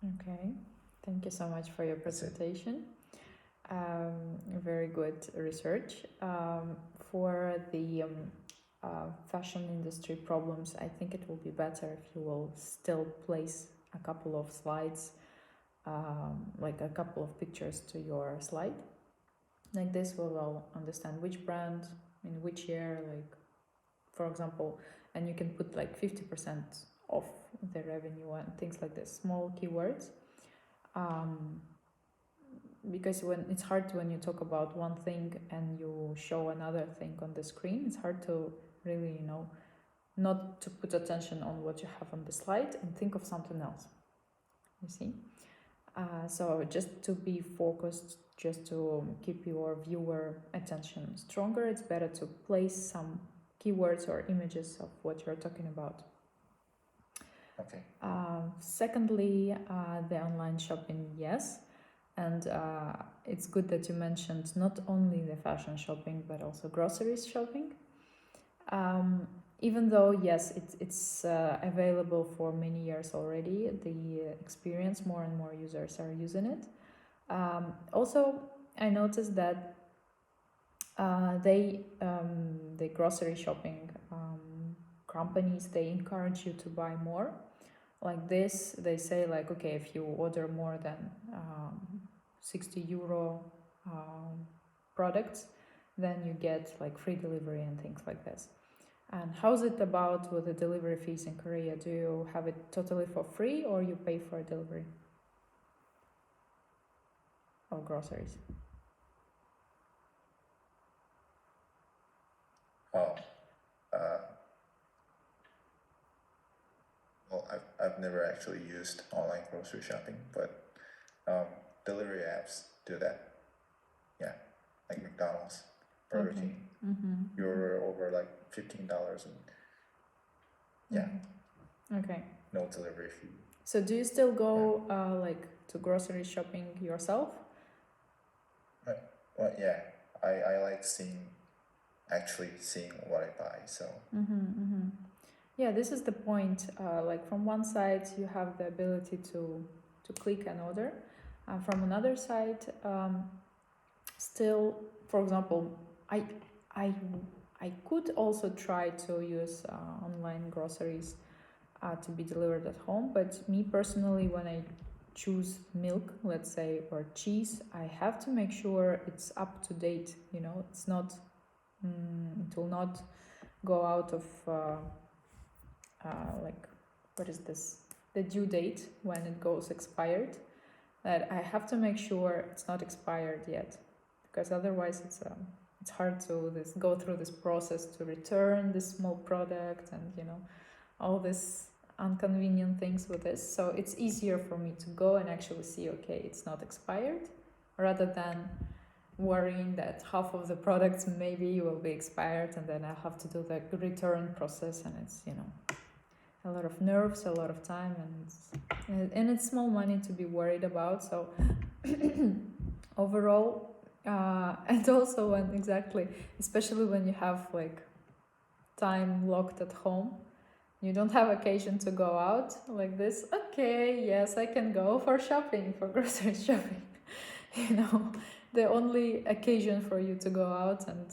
Okay, thank you so much for your presentation. Very good research. For the fashion industry problems, I think it will be better if you will still place a couple of slides, like a couple of pictures to your slide. Like this, we will understand which brand, in which year, like, for example, and you can put like 50% of the revenue and things like this, small keywords. Because when it's hard when you talk about one thing and you show another thing on the screen, it's hard to really, not to put attention on what you have on the slide and think of something else, you see. So just to be focused, just to keep your viewer attention stronger, it's better to place some keywords or images of what you're talking about. Okay. Secondly, the online shopping, yes. And it's good that you mentioned not only the fashion shopping, but also groceries shopping. Even though, yes, it's available for many years already, the experience, more and more users are using it. Also, I noticed that the grocery shopping companies, they encourage you to buy more. Like this, they say like, okay, if you order more than 60 euro products, then you get like free delivery and things like this. And how's it about with the delivery fees in Korea? Do you have it totally for free or you pay for delivery of groceries? Oh, well, I've never actually used online grocery shopping, but delivery apps do that. Yeah, like McDonald's, Burger Okay. King. You're over like $15 and yeah, Okay. no delivery fee. So do you still go like to grocery shopping yourself? Well, yeah, I like actually seeing what I buy. So Yeah, this is the point. Like from one side, you have the ability to click and order. From another side, still, for example, I I I could also try to use online groceries to be delivered at home. But me personally, when I choose milk, let's say, or cheese, I have to make sure it's up to date. It's not. It will not go out of like, what is this? The due date when it goes expired. That I have to make sure it's not expired yet, because otherwise it's hard to go through this process to return this small product and all this inconvenient things with this. So it's easier for me to go and actually see, okay, it's not expired, rather than worrying that half of the products maybe will be expired and then I have to do the return process, and it's a lot of nerves, a lot of time, and it's small money to be worried about. So overall, and also when exactly, especially when you have like time locked at home, you don't have occasion to go out like this. Okay, yes, I can go for shopping, for grocery shopping. The only occasion for you to go out and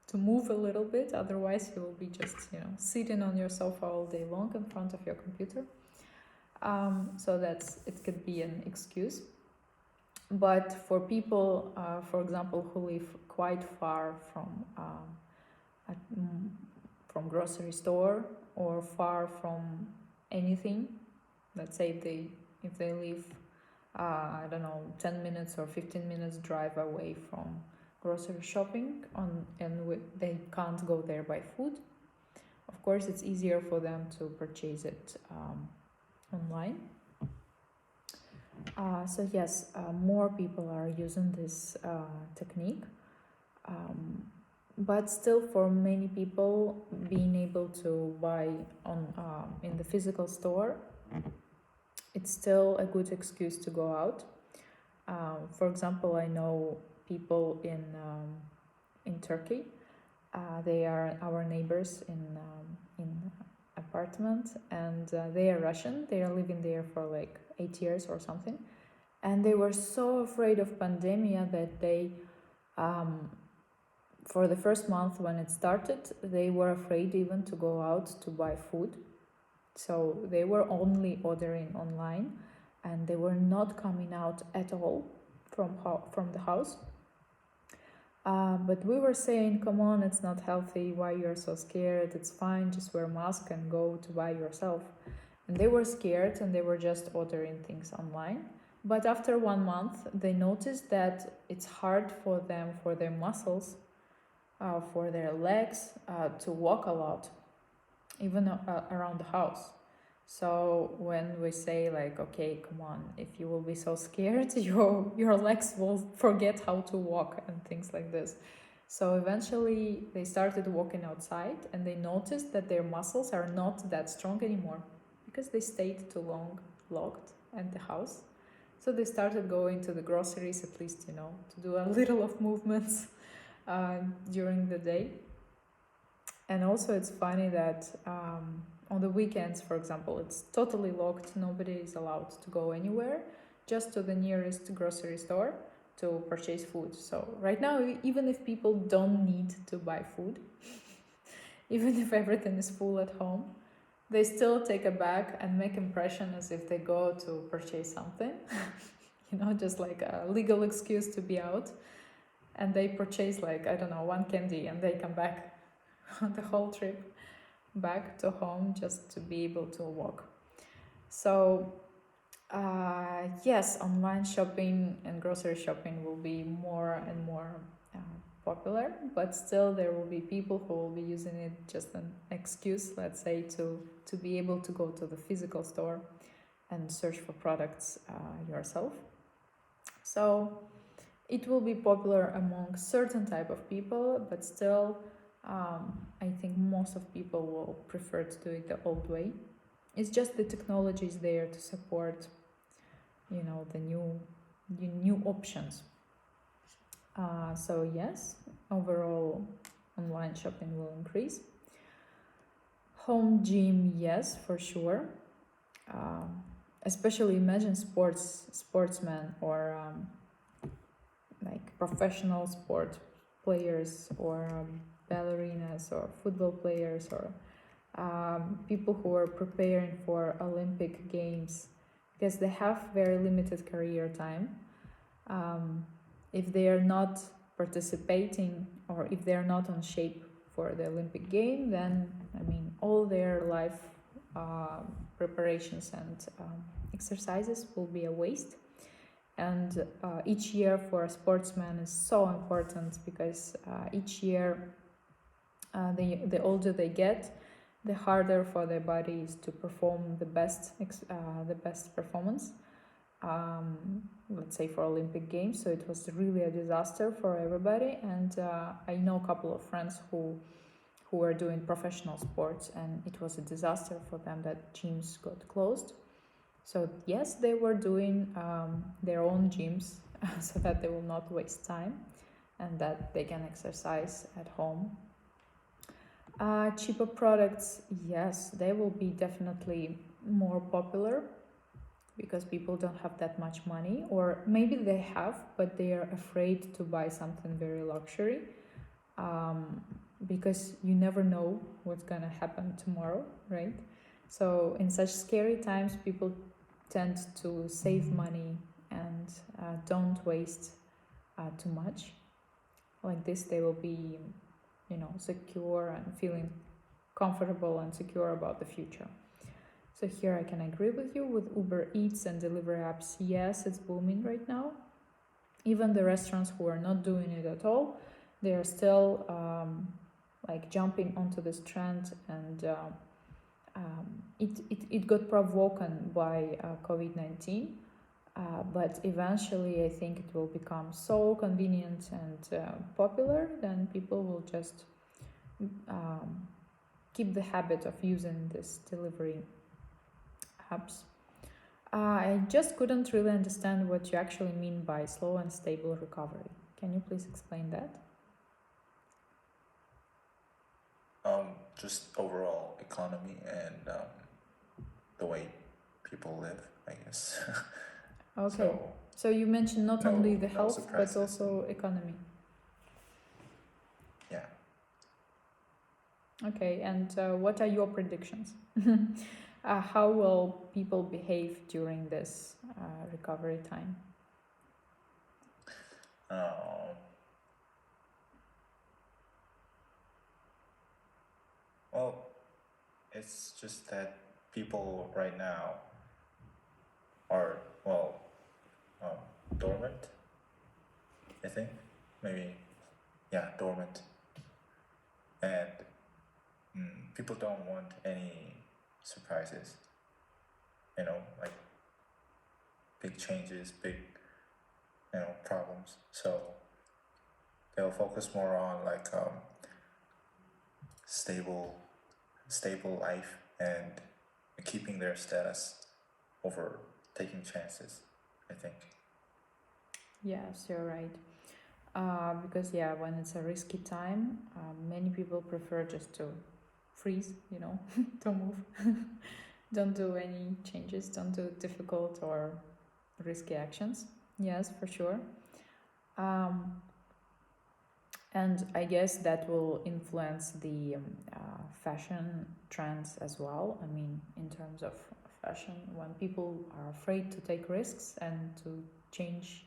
to move a little bit. Otherwise, you will be just sitting on your sofa all day long in front of your computer. So it could be an excuse. But for people, for example, who live quite far from grocery store or far from anything, let's say if they live I don't know, 10 minutes or 15 minutes drive away from grocery shopping they can't go there by foot. Of course, it's easier for them to purchase it online. So yes, more people are using this technique. But still, for many people, being able to buy in the physical store, it's still a good excuse to go out. For example, I know people in Turkey. They are our neighbors in apartment, and they are Russian. They are living there for like 8 years or something. And they were so afraid of pandemia that they, for the first month when it started, they were afraid even to go out to buy food. So they were only ordering online, and they were not coming out at all from the house. But we were saying, come on, it's not healthy. Why you're so scared? It's fine. Just wear a mask and go to buy yourself. And they were scared and they were just ordering things online. But after 1 month, they noticed that it's hard for them, for their muscles, for their legs, to walk a lot, even around the house. So when we say like, okay, come on, if you will be so scared, your legs will forget how to walk and things like this. So eventually they started walking outside and they noticed that their muscles are not that strong anymore because they stayed too long locked at the house. So they started going to the groceries, at least, to do a little of movements during the day. And also it's funny that on the weekends, for example, it's totally locked. Nobody is allowed to go anywhere, just to the nearest grocery store to purchase food. So right now, even if people don't need to buy food, even if everything is full at home, they still take a bag and make impression as if they go to purchase something, just like a legal excuse to be out. And they purchase like, I don't know, one candy and they come back the whole trip back to home just to be able to walk. So yes, online shopping and grocery shopping will be more and more popular, but still there will be people who will be using it just an excuse, let's say, to be able to go to the physical store and search for products yourself. So it will be popular among certain type of people, but still I think most of people will prefer to do it the old way. It's just the technology is there to support, the new options. So yes, overall online shopping will increase. Home gym, yes, for sure. Especially imagine sportsmen or like professional sport players or ballerinas or football players or people who are preparing for Olympic Games, because they have very limited career time. If they are not participating or if they are not on shape for the Olympic game, then all their life preparations and exercises will be a waste. And each year for a sportsman is so important because each year the older they get, the harder for their bodies to perform the best performance. Let's say for Olympic Games, so it was really a disaster for everybody. And I know a couple of friends who were doing professional sports, and it was a disaster for them that gyms got closed. So yes, they were doing their own gyms so that they will not waste time and that they can exercise at home. Cheaper products, yes, they will be definitely more popular because people don't have that much money, or maybe they have, but they are afraid to buy something very luxury because you never know what's gonna happen tomorrow, right? So in such scary times, people tend to save money and don't waste too much. Like this, they will be, secure and feeling comfortable and secure about the future. So here I can agree with you with Uber Eats and delivery apps. Yes, it's booming right now. Even the restaurants who are not doing it at all, they are still like jumping onto this trend, and it got provoked by COVID-19, but eventually I think it will become so convenient and popular, then people will just keep the habit of using this delivery apps. I just couldn't really understand what you actually mean by slow and stable recovery. Can you please explain that? Just overall economy and the way people live, I guess. Okay. So you mentioned not no- only the no health, but surprises. also economy. Yeah. Okay, and what are your predictions? How will people behave during this recovery time? Well, it's just that people right now are, well, dormant, I think. Maybe, yeah, dormant. And people don't want any surprises, you know, like big changes, big, problems. So they'll focus more on like stable life and keeping their status over taking chances, I think. Yes, you're right. Because yeah, when it's a risky time, many people prefer just to freeze, don't move, don't do any changes, don't do difficult or risky actions. Yes, for sure. And I guess that will influence the fashion trends as well. I mean, in terms of fashion, when people are afraid to take risks and to change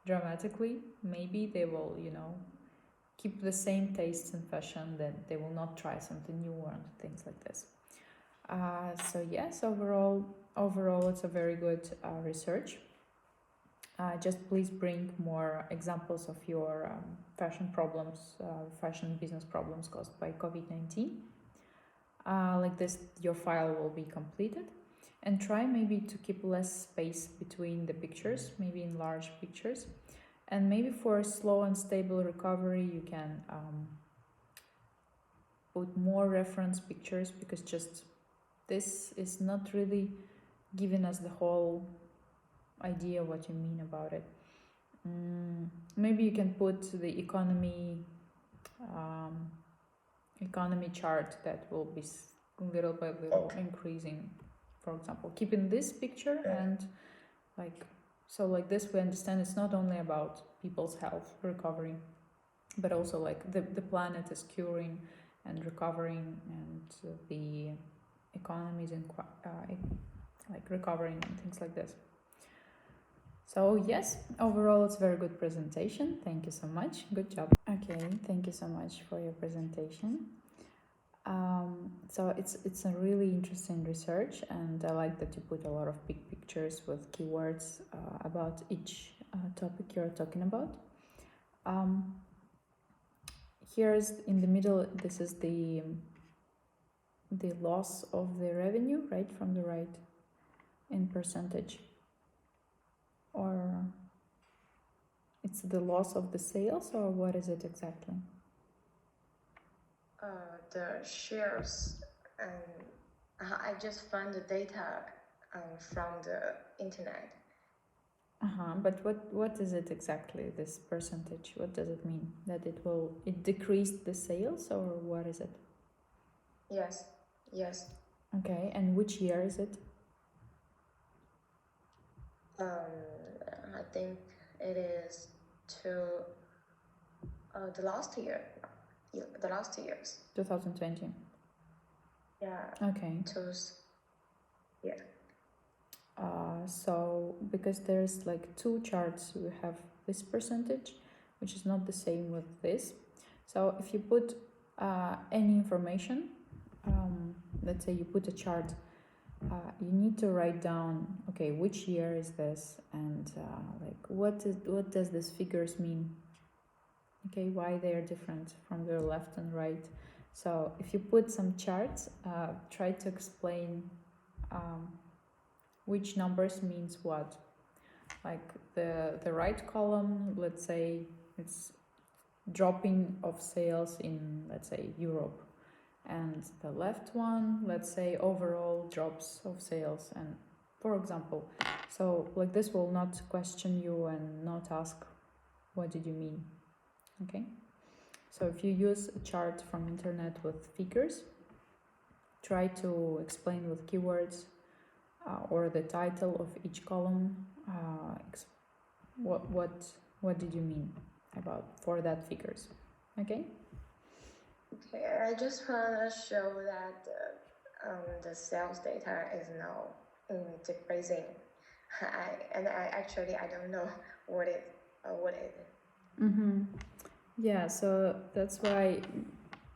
dramatically, maybe they will, keep the same tastes in fashion, then they will not try something new and things like this. So yes, overall, it's a very good research. Just please bring more examples of your fashion problems, fashion business problems caused by COVID-19. Like this, your file will be completed. And try maybe to keep less space between the pictures, maybe enlarge pictures. And maybe for a slow and stable recovery, you can put more reference pictures, because just this is not really giving us the whole idea what you mean about it. Maybe you can put the economy chart that will be little by little increasing. For example, keeping this picture and like this, we understand it's not only about people's health recovering, but also like the planet is curing and recovering, and the economies in like recovering and things like this. So yes, overall it's a very good presentation. Thank you so much. Good job. Okay, thank you so much for your presentation. So it's a really interesting research, and I like that you put a lot of big pictures with keywords about each topic you're talking about. Here's in the middle, this is the loss of the revenue, right, from the right, in percentage, or it's the loss of the sales, or what is it exactly? The shares, and I just found the data from the internet. But what is it exactly, this percentage? What does it mean? That it decreased the sales, or what is it? Yes. Okay, and which year is it? I think it is to the last year. The last years. 2020. Yeah. Okay. Yeah. So because there's like two charts, we have this percentage, which is not the same with this. So if you put any information, let's say you put a chart, you need to write down, okay, which year is this, and like what does this figures mean? Okay, why they are different from the left and right. So if you put some charts, try to explain which numbers means what. Like the right column, let's say it's dropping of sales in, let's say, Europe, and the left one, let's say, overall drops of sales, and for example. So like this will not question you and not ask what did you mean. Okay, so if you use a chart from internet with figures, try to explain with keywords or the title of each column. What what did you mean about for that figures? Okay. Okay, I just want to show that the sales data is now decreasing. I don't know what it. Mm-hmm. Yeah, so that's why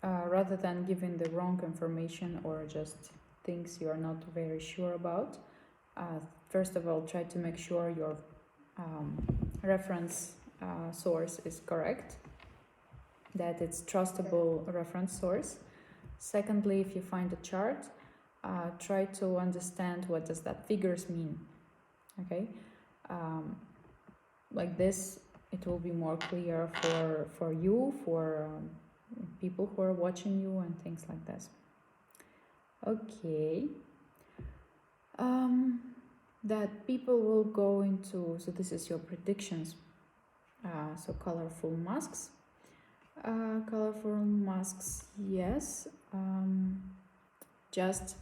rather than giving the wrong information or just things you are not very sure about, first of all, try to make sure your reference source is correct, that it's trustable reference source. Secondly, if you find a chart, try to understand what does that figures mean. Okay, like this, it will be more clear for you, for people who are watching you, and things like this. Okay. That people will go into, so this is your predictions. So colorful masks. Colorful masks, yes. Just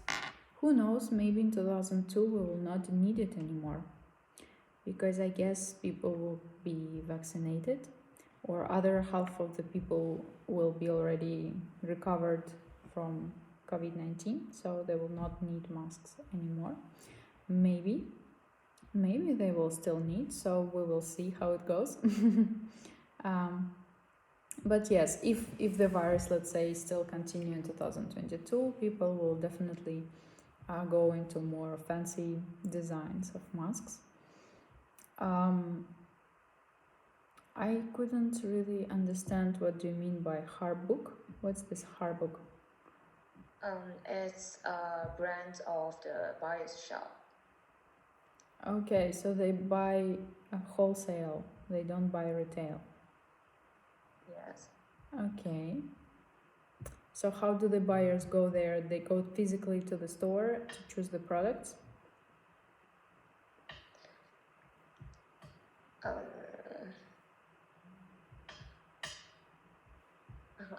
who knows, maybe in 2002 we will not need it anymore, because I guess people will be vaccinated, or other half of the people will be already recovered from COVID-19, so they will not need masks anymore. Maybe they will still need, so we will see how it goes. But yes, if the virus, let's say, still continue in 2022, people will definitely go into more fancy designs of masks. I couldn't really understand what do you mean by Harbuk. What's this Harbuk? It's a brand of the buyer's shop. Okay, so they buy a wholesale, they don't buy retail. Yes. Okay. So how do the buyers go there? They go physically to the store to choose the products? I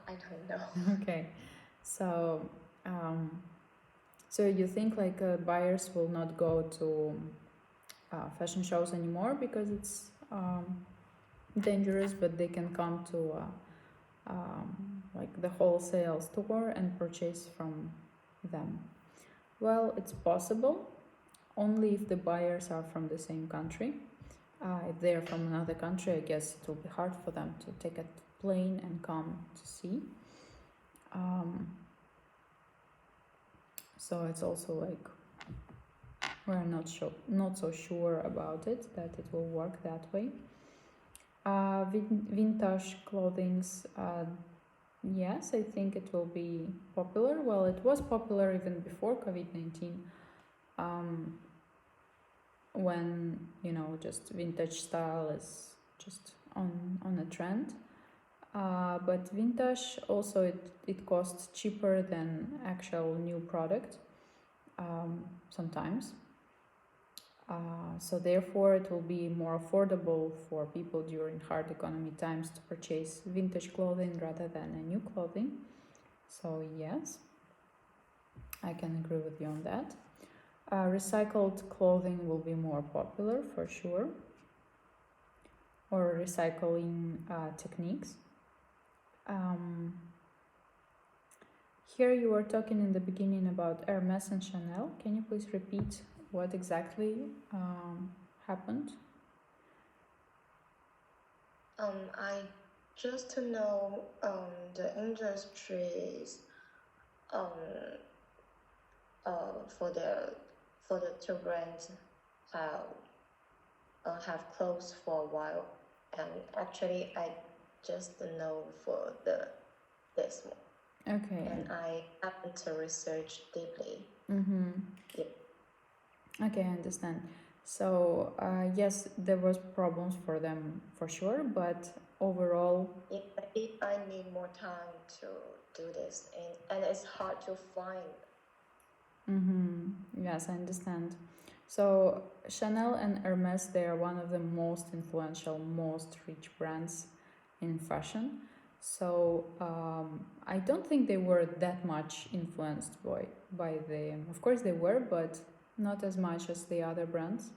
don't know. Okay. So so you think like buyers will not go to fashion shows anymore because it's dangerous, but they can come to like the wholesale store and purchase from them? Well, it's possible, only if the buyers are from the same country. If they're from another country, I guess it will be hard for them to take a plane and come to see. So it's also like we're not so sure about it, that it will work that way. Vintage clothings, yes, I think it will be popular. Well, it was popular even before COVID-19, when, you know, just vintage style is just on a trend. But vintage also, it costs cheaper than actual new product sometimes. So therefore it will be more affordable for people during hard economy times to purchase vintage clothing rather than a new clothing. So yes, I can agree with you on that. Recycled clothing will be more popular for sure, or recycling techniques. Here you were talking in the beginning about Hermes and Chanel. Can you please repeat what exactly happened? I just to know the industries for the two brands have closed for a while, and actually I just know for this one. Okay. And I happen to research deeply. Mm-hmm. Yeah. Okay, I understand. So yes, there was problems for them for sure, but overall, if I need more time to do this, and it's hard to find. Yes, I understand. So Chanel and Hermes, they are one of the most influential, most rich brands in fashion. So I don't think they were that much influenced by the. Of course they were, but not as much as the other brands.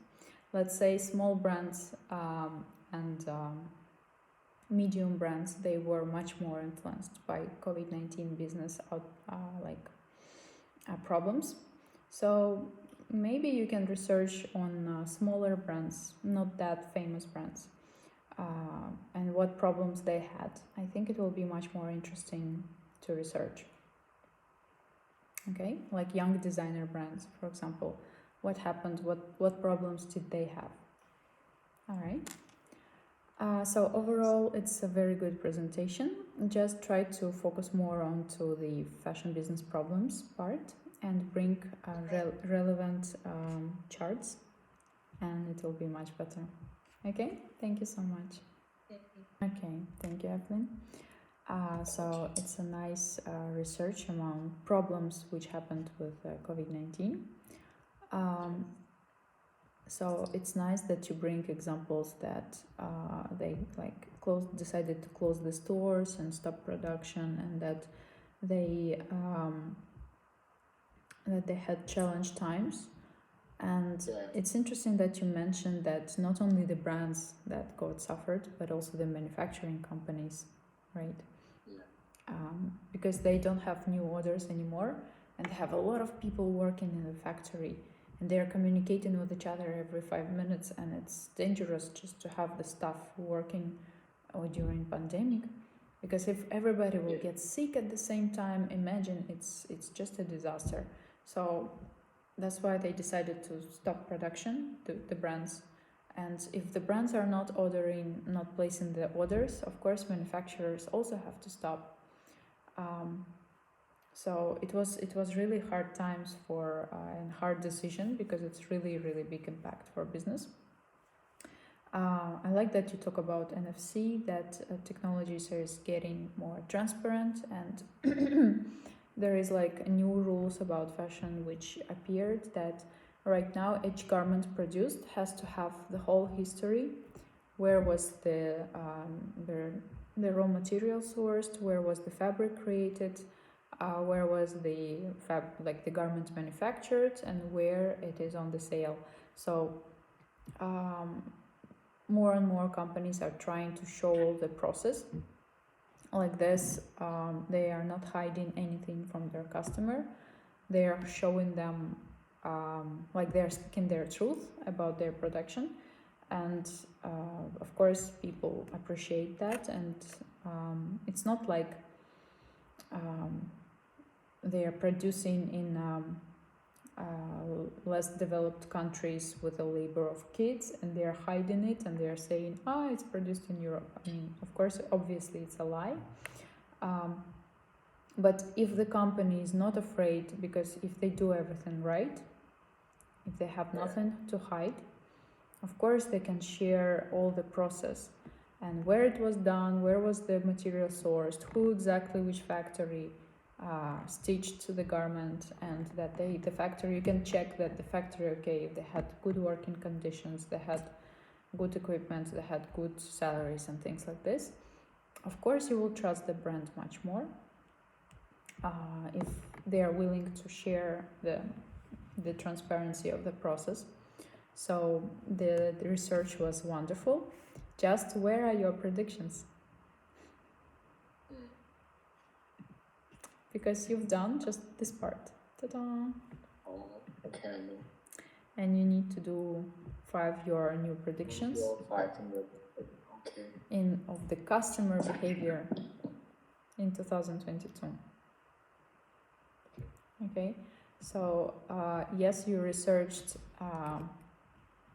Let's say small brands and medium brands, they were much more influenced by COVID-19 business problems. So maybe you can research on smaller brands, not that famous brands, and what problems they had. I think it will be much more interesting to research. Okay, like young designer brands, for example. What happened? What problems did they have? All right. So overall, it's a very good presentation. Just try to focus more onto the fashion business problems part and bring relevant charts, and it will be much better. Okay, thank you so much. Okay, thank you, Evelyn. So it's a nice research among problems which happened with COVID-19. So it's nice that you bring examples that they decided to close the stores and stop production, and that they had challenge times. And it's interesting that you mentioned that not only the brands that got suffered, but also the manufacturing companies, right? Because they don't have new orders anymore, and they have a lot of people working in the factory, and they're communicating with each other every 5 minutes, and it's dangerous just to have the staff working during pandemic, because if everybody will get sick at the same time, imagine it's just a disaster. So that's why they decided to stop production, the brands. And if the brands are not placing the orders, of course manufacturers also have to stop. So it was really hard times and hard decision, because it's really big impact for business. I like that you talk about NFC, that technologies is getting more transparent, and there is like new rules about fashion which appeared, that right now each garment produced has to have the whole history. Where was the raw material sourced? Where was the fabric created? Where was the garment manufactured, and where it is on the sale? So more and more companies are trying to show the process like this. They are not hiding anything from their customer. They are showing them they're speaking their truth about their production, and of course people appreciate that. And it's not like they are producing in less developed countries with the labor of kids, and they are hiding it, and they are saying, it's produced in Europe. I mean, of course, obviously it's a lie. But if the company is not afraid, because if they do everything right, if they have nothing to hide, of course they can share all the process, and where it was done, where was the material sourced, which factory stitched the garment, and that the factory, you can check that the factory, they had good working conditions, they had good equipment, they had good salaries and things like this. Of course you will trust the brand much more if they are willing to share the transparency of the process. So the research was wonderful. Just where are your predictions? Because you've done just this part. Ta-da! Oh, okay. And you need to do 5 your new predictions of the customer behavior in 2022. Okay, so yes, you researched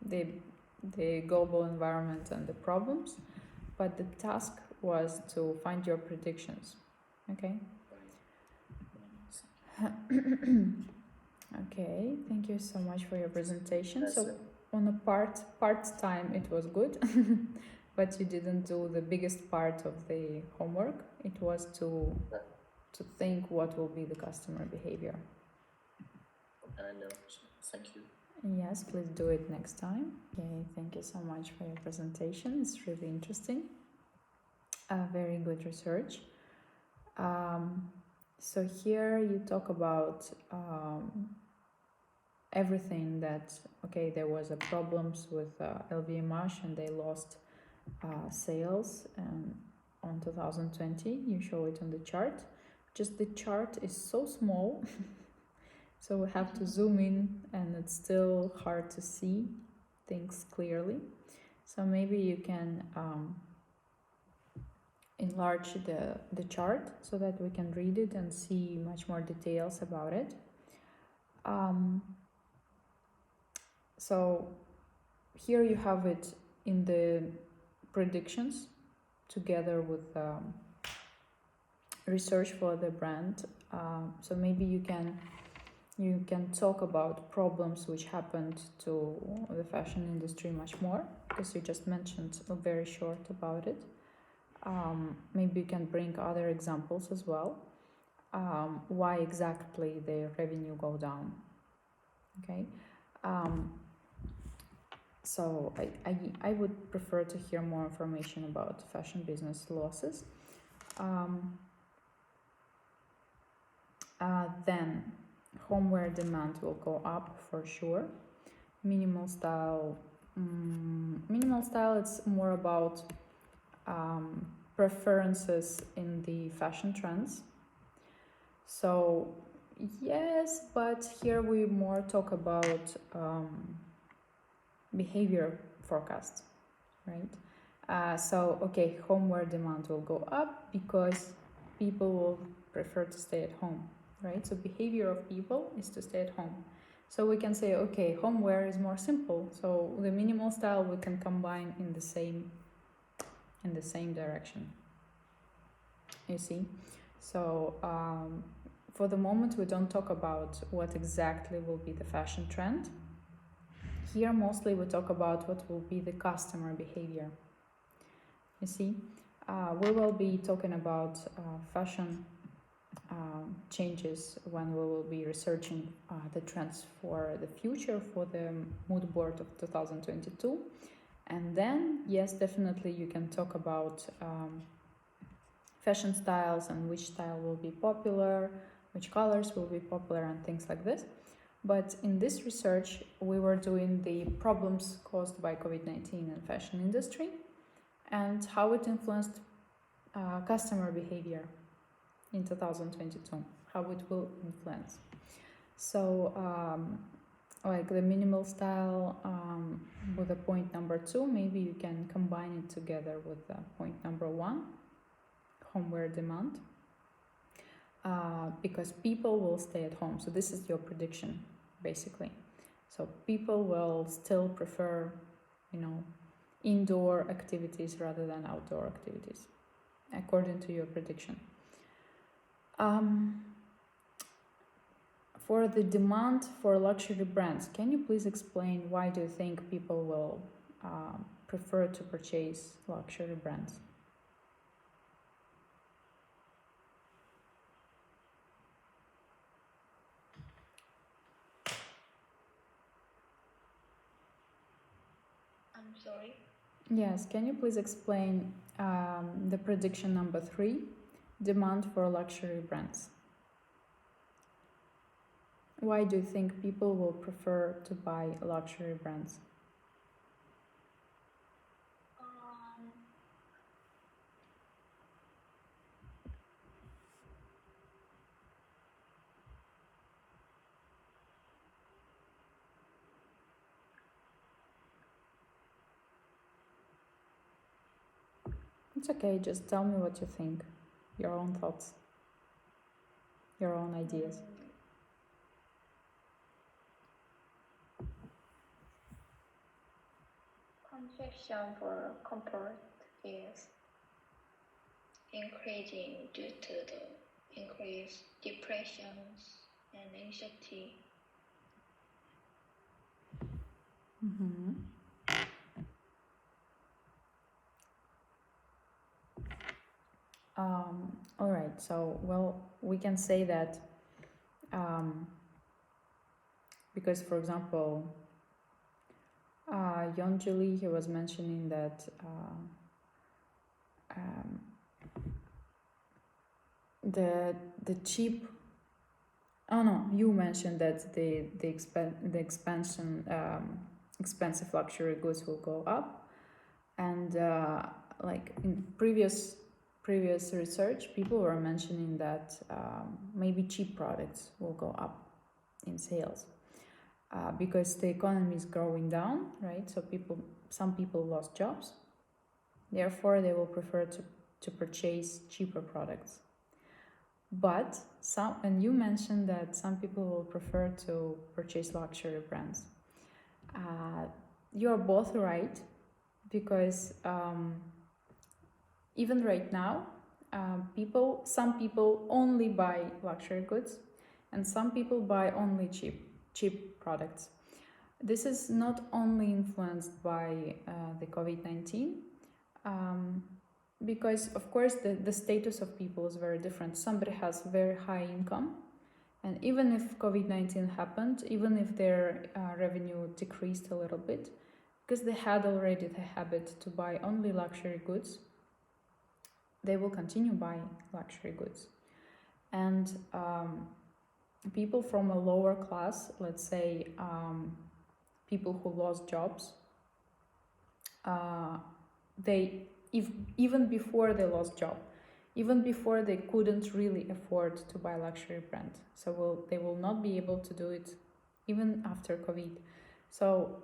the global environment and the problems, but the task was to find your predictions. Okay. Okay, thank you so much for your presentation. So on a part time it was good, but you didn't do the biggest part of the homework. It was to think what will be the customer behavior. I know. Thank you. Yes, please do it next time. Okay, thank you so much for your presentation. It's really interesting. Very good research. So here you talk about everything that, okay, there was a problems with LVMH and they lost sales on 2020. You show it on the chart. Just the chart is so small, so we have to zoom in, and it's still hard to see things clearly. So maybe you can enlarge the chart so that we can read it and see much more details about it. So here you have it in the predictions together with research for the brand. So maybe you can talk about problems which happened to the fashion industry much more, because you just mentioned very short about it. Maybe you can bring other examples as well. Why exactly the revenue go down? Okay. So I would prefer to hear more information about fashion business losses. Then homeware demand will go up for sure. Minimal style, it's more about preferences in the fashion trends. So yes, but here we more talk about behavior forecast, right? So okay, homeware demand will go up because people will prefer to stay at home, right? So behavior of people is to stay at home. So we can say, okay, homeware is more simple. So the minimal style we can combine in the same direction. You see? So for the moment, we don't talk about what exactly will be the fashion trend. Here, mostly we talk about what will be the customer behavior. You see? We will be talking about fashion changes when we will be researching the trends for the future, for the mood board of 2022. And then, yes, definitely you can talk about fashion styles and which style will be popular, which colors will be popular, and things like this. But in this research, we were doing the problems caused by COVID-19 in fashion industry and how it influenced customer behavior in 2022, how it will influence. So like the minimal style with the point number 2, maybe you can combine it together with point number 1, homeware demand, because people will stay at home. So this is your prediction, basically. So people will still prefer, indoor activities rather than outdoor activities, according to your prediction. For the demand for luxury brands, can you please explain why do you think people will prefer to purchase luxury brands? I'm sorry. Yes, can you please explain the prediction number 3, demand for luxury brands? Why do you think people will prefer to buy luxury brands? It's okay, just tell me what you think, your own thoughts, your own ideas. Consumption for comfort is increasing due to the increased depressions and anxiety. Mm-hmm. All right, so, well, we can say that because, for example, Yon Julie, he was mentioning that the cheap Oh no, you mentioned that the expansion expensive luxury goods will go up, and like in previous research, people were mentioning that maybe cheap products will go up in sales because the economy is growing down, right? So some people lost jobs, therefore they will prefer to purchase cheaper products. But and you mentioned that some people will prefer to purchase luxury brands. You're both right, because even right now, some people only buy luxury goods, and some people buy only cheap products. This is not only influenced by the COVID-19. Because of course the status of people is very different. Somebody has very high income, and even if COVID-19 happened, even if their revenue decreased a little bit, because they had already the habit to buy only luxury goods, they will continue buying luxury goods. And people from a lower class, let's say people who lost jobs, even before they lost job, even before they couldn't really afford to buy luxury brand, so they will not be able to do it even after COVID. So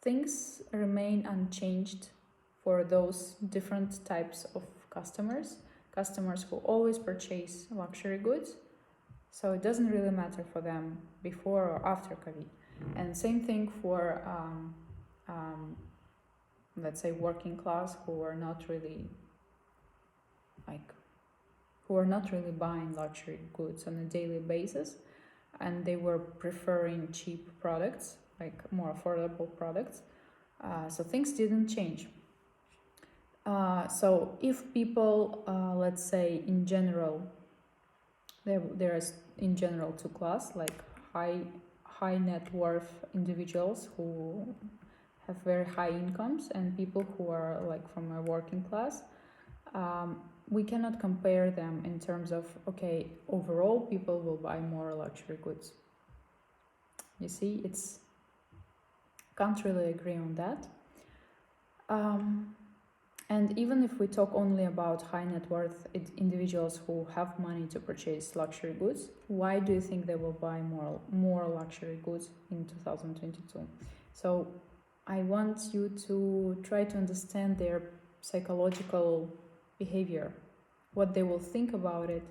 things remain unchanged for those different types of customers who always purchase luxury goods. So it doesn't really matter for them before or after COVID. And same thing for let's say working class, who are not really buying luxury goods on a daily basis, and they were preferring cheap products, like more affordable products. So things didn't change. So if people, let's say in general, there is in general two class, like high net worth individuals who have very high incomes, and people who are like from a working class. We cannot compare them in terms of, okay, overall people will buy more luxury goods. You see, can't really agree on that. And even if we talk only about high net worth individuals who have money to purchase luxury goods, why do you think they will buy more luxury goods in 2022? So I want you to try to understand their psychological behavior, what they will think about it,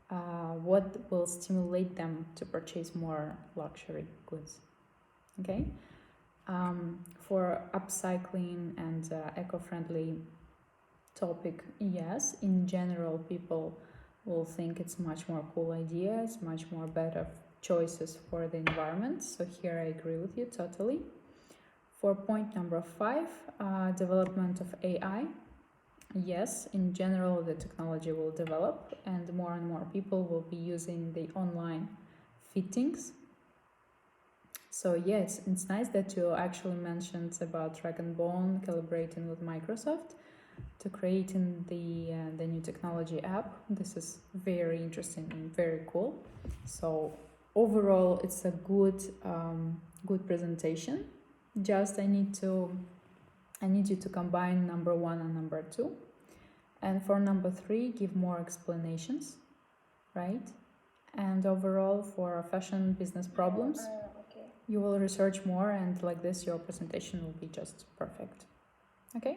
what will stimulate them to purchase more luxury goods. Okay? For upcycling and eco-friendly topic, yes, in general people will think it's much more cool idea, it's much more better choices for the environment. So here I agree with you totally. For point number 5, development of AI. Yes, in general the technology will develop, and more people will be using the online fittings. So yes, it's nice that you actually mentioned about Dragonbone collaborating with Microsoft to creating the new technology app. This is very interesting and very cool. So overall, it's a good presentation. Just I need you to combine number 1 and number 2, and for number 3 give more explanations, right? And overall for fashion business problems, Okay. you will research more, and like this your presentation will be just perfect. Okay.